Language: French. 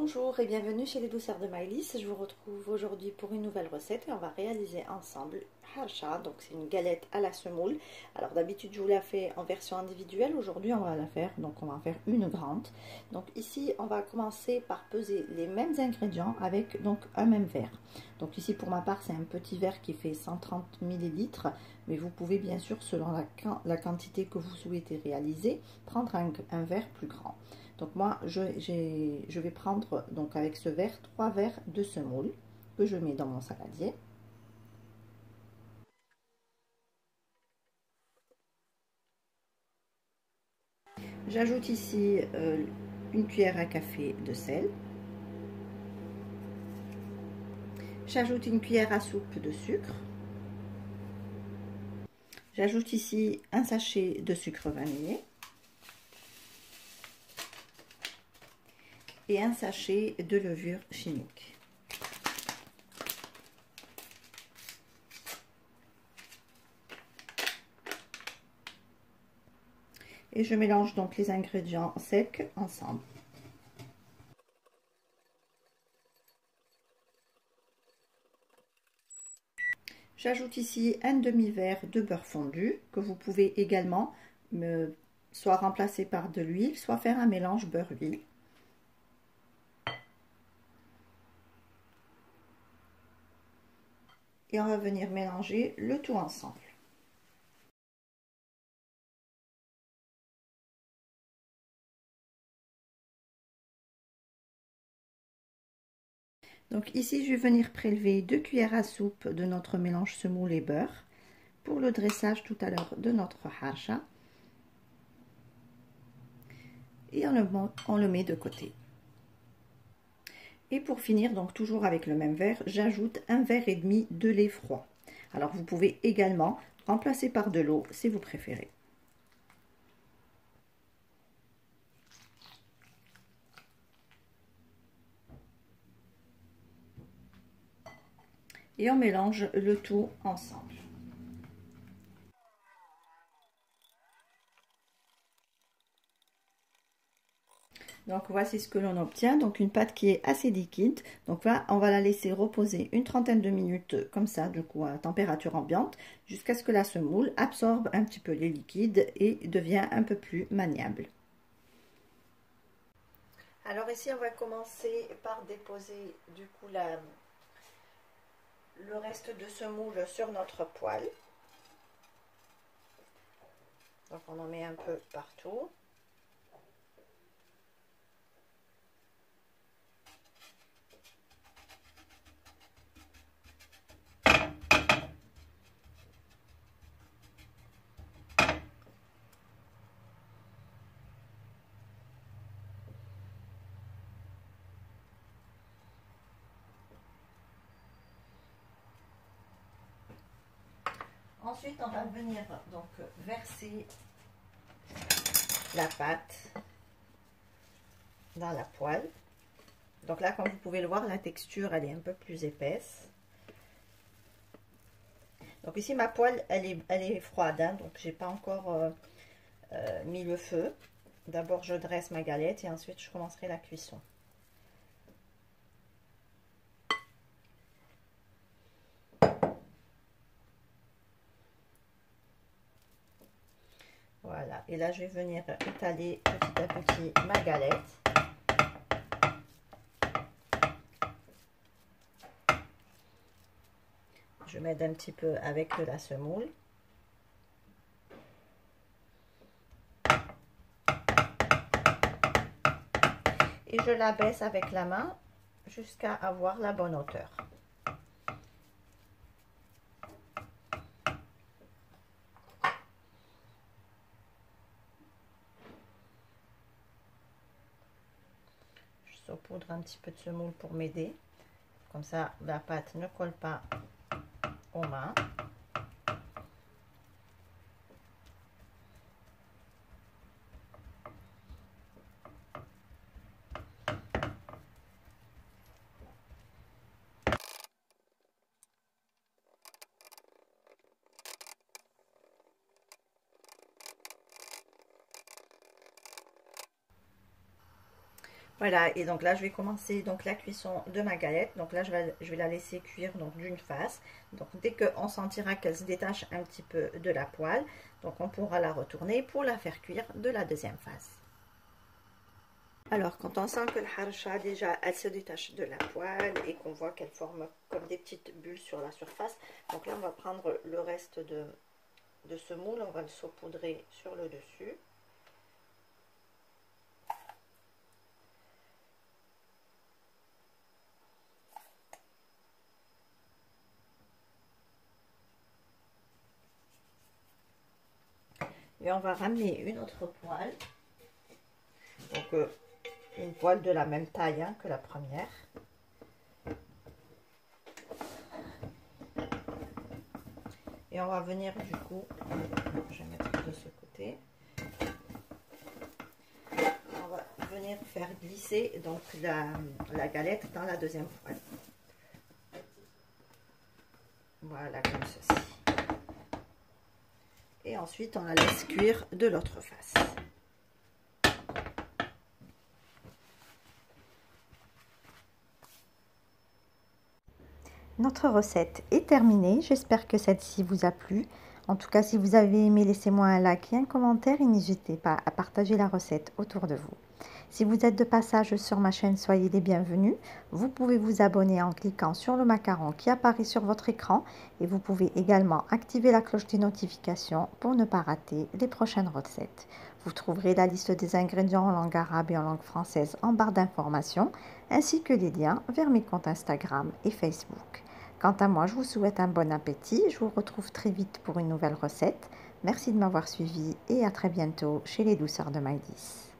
Bonjour et bienvenue chez les douceurs de Maëlys. Je vous retrouve aujourd'hui pour une nouvelle recette et on va réaliser ensemble harcha. Donc c'est une galette à la semoule. Alors d'habitude je vous la fais en version individuelle. Aujourd'hui on va la faire, donc on va en faire une grande. Donc ici on va commencer par peser les mêmes ingrédients avec donc un même verre. Donc ici pour ma part c'est un petit verre qui fait 130 ml. Mais vous pouvez bien sûr selon la quantité que vous souhaitez réaliser prendre un verre plus grand. Donc moi, je vais prendre donc avec ce verre 3 verres de semoule que je mets dans mon saladier. J'ajoute ici une cuillère à café de sel. J'ajoute une cuillère à soupe de sucre. J'ajoute ici un sachet de sucre vanillé. Et un sachet de levure chimique. Et je mélange donc les ingrédients secs ensemble. J'ajoute ici un demi-verre de beurre fondu que vous pouvez également soit remplacer par de l'huile, soit faire un mélange beurre-huile. Et on va venir mélanger le tout ensemble. Donc ici, je vais venir prélever 2 cuillères à soupe de notre mélange semoule et beurre pour le dressage tout à l'heure de notre harcha. Et on le met de côté. Et pour finir, donc toujours avec le même verre, j'ajoute un verre et demi de lait froid. Alors vous pouvez également remplacer par de l'eau si vous préférez. Et on mélange le tout ensemble. Donc voici ce que l'on obtient, donc une pâte qui est assez liquide. Donc là, on va la laisser reposer une trentaine de minutes comme ça, du coup à température ambiante, jusqu'à ce que la semoule absorbe un petit peu les liquides et devient un peu plus maniable. Alors ici, on va commencer par déposer du coup le reste de semoule sur notre poêle. Donc on en met un peu partout. Ensuite, on va venir donc verser la pâte dans la poêle. Donc là, comme vous pouvez le voir, la texture, elle est un peu plus épaisse. Donc ici, ma poêle, elle est froide, hein, donc j'ai pas encore mis le feu. D'abord, je dresse ma galette et ensuite, je commencerai la cuisson. Voilà, et là, je vais venir étaler petit à petit ma galette. Je m'aide un petit peu avec de la semoule. Et je la baisse avec la main jusqu'à avoir la bonne hauteur. Je saupoudre un petit peu de semoule pour m'aider. Comme ça, la pâte ne colle pas aux mains. Voilà, et donc là je vais commencer donc la cuisson de ma galette. Donc là je vais la laisser cuire donc d'une face. Donc dès qu'on sentira qu'elle se détache un petit peu de la poêle, donc on pourra la retourner pour la faire cuire de la deuxième face. Alors quand on sent que le harcha déjà elle se détache de la poêle et qu'on voit qu'elle forme comme des petites bulles sur la surface, donc là on va prendre le reste de ce moule, on va le saupoudrer sur le dessus. Et on va ramener une autre poêle, donc une poêle de la même taille hein, que la première. Et on va venir du coup, je vais mettre de ce côté, on va venir faire glisser donc la galette dans la deuxième poêle. Voilà, comme ceci. Et ensuite on la laisse cuire de l'autre face. Notre recette est terminée, j'espère que celle-ci vous a plu. En tout cas, si vous avez aimé, laissez-moi un like et un commentaire et n'hésitez pas à partager la recette autour de vous. Si vous êtes de passage sur ma chaîne, soyez les bienvenus. Vous pouvez vous abonner en cliquant sur le macaron qui apparaît sur votre écran et vous pouvez également activer la cloche des notifications pour ne pas rater les prochaines recettes. Vous trouverez la liste des ingrédients en langue arabe et en langue française en barre d'informations ainsi que les liens vers mes comptes Instagram et Facebook. Quant à moi, je vous souhaite un bon appétit. Je vous retrouve très vite pour une nouvelle recette. Merci de m'avoir suivi et à très bientôt chez les douceurs de Maïlis.